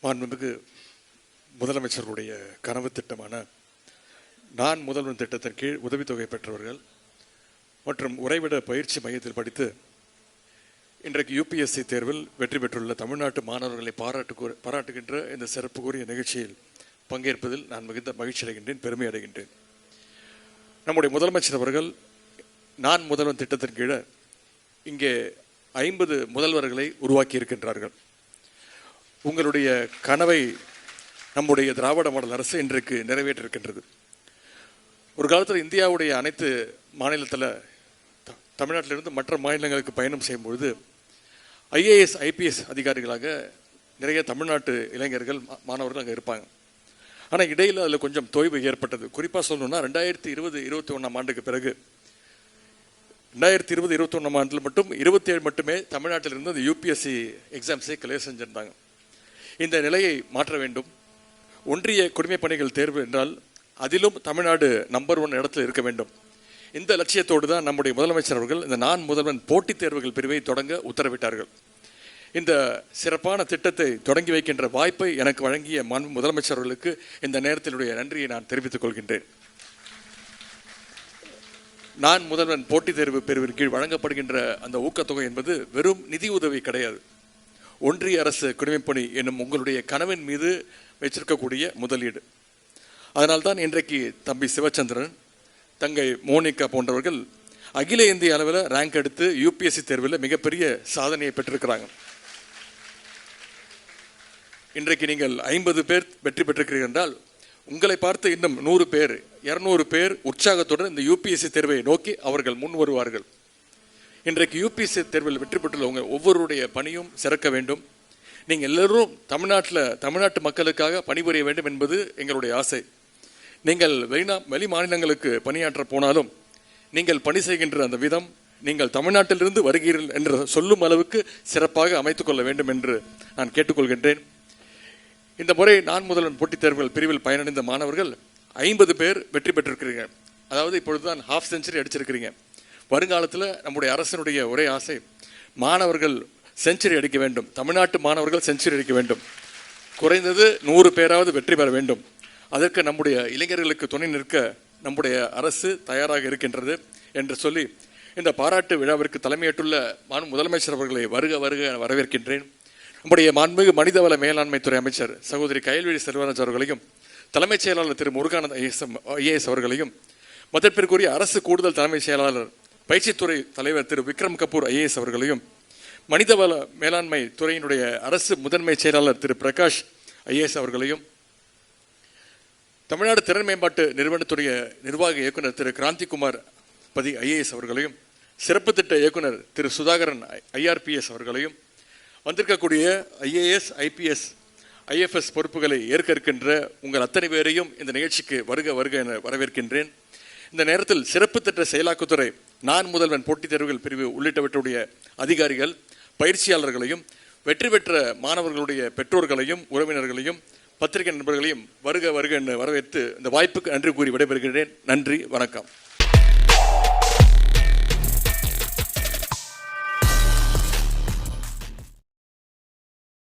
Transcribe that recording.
மாண்புமிகு முதலமைச்சர்களுடைய கனவு திட்டமான நான் முதல்வன் திட்டத்தின் கீழ் உதவித்தொகை பெற்றவர்கள் மற்றும் உறைவிட பயிற்சி மையத்தில் படித்து இன்றைக்கு யூபிஎஸ்சி தேர்வில் வெற்றி பெற்றுள்ள தமிழ்நாட்டு மாணவர்களை பாராட்டுகின்ற இந்த சிறப்புக்குரிய நிகழ்ச்சியில் பங்கேற்பதில் நான் மிகுந்த மகிழ்ச்சி அடைகின்றேன், பெருமை அடைகின்றேன். நம்முடைய முதலமைச்சர் அவர்கள் நான் முதல்வன் திட்டத்தின் கீழே இங்கே 50 முதல்வர்களை உருவாக்கி இருக்கின்றார்கள். உங்களுடைய கனவை நம்முடைய திராவிட மாடல் அரசு இன்றைக்கு நிறைவேற்றிருக்கின்றது. ஒரு காலத்தில் இந்தியாவுடைய அனைத்து மாநிலத்தில் தமிழ்நாட்டிலிருந்து மற்ற மாநிலங்களுக்கு பயணம் செய்யும்பொழுது ஐஏஎஸ் ஐபிஎஸ் அதிகாரிகளாக நிறைய தமிழ்நாட்டு இளைஞர்கள் மாணவர்கள் அங்கே இருப்பாங்க. ஆனால் இடையில் அதில் கொஞ்சம் தொய்வு ஏற்பட்டது. குறிப்பாக சொல்லணும்னா 2020-21 ஆண்டுக்கு பிறகு 2020-21 ஆண்டில் மட்டும் 27 மட்டுமே தமிழ்நாட்டிலிருந்து அந்த யூபிஎஸ்சி எக்ஸாம்ஸை கிளியர் செஞ்சிருந்தாங்க. இந்த நிலையை மாற்ற வேண்டும். ஒன்றிய குடிமைப் பணிகள் தேர்வு என்றால் அதிலும் தமிழ்நாடு நம்பர் 1 இடத்துல இருக்க வேண்டும். இந்த லட்சியத்தோடு தான் நம்முடைய முதலமைச்சர் அவர்கள் இந்த நான் முதல்வன் போட்டித் தேர்வுகள் பிரிவை தொடங்க உத்தரவிட்டார்கள். இந்த சிறப்பான திட்டத்தை தொடங்கி வைக்கின்ற வாய்ப்பை எனக்கு வழங்கிய முதலமைச்சர் அவர்களுக்கு இந்த நேரத்தினுடைய நன்றியை நான் தெரிவித்துக் கொள்கின்றேன். நான் முதல்வன் போட்டித் தேர்வு பிரிவின் கீழ் வழங்கப்படுகின்ற அந்த ஊக்கத்தொகை என்பது வெறும் நிதி உதவி கிடையாது. ஒன்றிய அரசு குடிமைப்பணி என்னும் உங்களுடைய கனவின் மீது வச்சிருக்கக்கூடிய முதலீடு. அதனால்தான் இன்றைக்கு தம்பி சிவச்சந்திரன், தங்கை மோனிகா போன்றவர்கள் அகில இந்திய அளவில் ரேங்க் எடுத்து யூபிஎஸ்சி தேர்வில் மிகப்பெரிய சாதனையை பெற்றிருக்கிறாங்க. இன்றைக்கு நீங்கள் 50 பேர் வெற்றி பெற்றிருக்கிறீர்கள் என்றால் உங்களை பார்த்து இன்னும் 100 பேர் 200 பேர் உற்சாகத்துடன் இந்த யூபிஎஸ்சி தேர்வை நோக்கி அவர்கள் முன் வருவார்கள். இன்றைக்கு யூபிஎஸ்சி தேர்வில் வெற்றி பெற்றுள்ளவங்க ஒவ்வொருடைய பணியும் சிறக்க வேண்டும். நீங்கள் எல்லோரும் தமிழ்நாட்டு மக்களுக்காக பணிபுரிய வேண்டும் என்பது எங்களுடைய ஆசை. நீங்கள் வெளி மாநிலங்களுக்கு பணியாற்ற போனாலும் நீங்கள் பணி செய்கின்ற அந்த விதம் நீங்கள் தமிழ்நாட்டிலிருந்து வருகிறீர்கள் என்று சொல்லும் அளவுக்கு சிறப்பாக அமைத்துக் கொள்ள வேண்டும் என்று நான் கேட்டுக்கொள்கின்றேன். இந்த முறை நான் முதல்வன் போட்டித் தேர்வுகள் பிரிவில் பயனடைந்த மாணவர்கள் 50 பேர் வெற்றி பெற்றிருக்கிறீங்க. அதாவது இப்பொழுதுதான் ½ செஞ்சுரி அடிச்சிருக்கிறீங்க. வருங்காலத்தில் நம்முடைய அரசனுடைய ஒரே ஆசை மாணவர்கள் செஞ்சுரி அடிக்க வேண்டும். தமிழ்நாட்டு மாணவர்கள் செஞ்சுரி அடிக்க வேண்டும். குறைந்தது 100 பேராவது வெற்றி பெற வேண்டும். அதற்கு நம்முடைய இளைஞர்களுக்கு துணை நிற்க நம்முடைய அரசு தயாராக இருக்கின்றது என்று சொல்லி இந்த பாராட்டு விழாவிற்கு தலைமையேற்றுள்ள முதலமைச்சர் அவர்களை வருக வருக வரவேற்கின்றேன். நம்முடைய மாண்புமிகு மனிதவள மேலாண்மைத்துறை அமைச்சர் சகோதரி கயல்விழி செல்வராஜ் அவர்களையும், தலைமைச் செயலாளர் திரு முருகானந்த் ஐஏஎஸ் அவர்களையும், மதிப்பிற்குரிய அரசு கூடுதல் தலைமைச் செயலாளர் பயிற்சித்துறை தலைவர் திரு விக்ரம் கபூர் ஐஏஎஸ் அவர்களையும், மனிதவள மேலாண்மை துறையினுடைய அரசு முதன்மை செயலாளர் திரு பிரகாஷ் ஐஏஎஸ் அவர்களையும், தமிழ்நாடு திறன் மேம்பாட்டு நிறுவனத்துடைய நிர்வாக இயக்குனர் திரு கிராந்திகுமார் பதி ஐஏஎஸ் அவர்களையும், சிறப்பு திட்ட இயக்குனர் திரு சுதாகரன் IRPS அவர்களையும், வந்திருக்கக்கூடிய ஐஏஎஸ் ஐபிஎஸ் IFS பொறுப்புகளை ஏற்க இருக்கின்ற உங்கள் அத்தனை பேரையும் இந்த நிகழ்ச்சிக்கு வருக வருக என வரவேற்கின்றேன். இந்த நேரத்தில் சிறப்பு திட்ட செயலாக்கத்துறை நான் முதல்வன் போட்டித் தேர்வுகள் பிரிவு உள்ளிட்டவற்றுடைய அதிகாரிகள், பயிற்சியாளர்களையும், வெற்றி பெற்ற மாணவர்களுடைய பெற்றோர்களையும், உறவினர்களையும், பத்திரிகை நண்பர்களையும் வருக வருக என வரவேற்று இந்த வாய்ப்புக்கு நன்றி கூறி விடைபெறுகிறேன். நன்றி, வணக்கம்.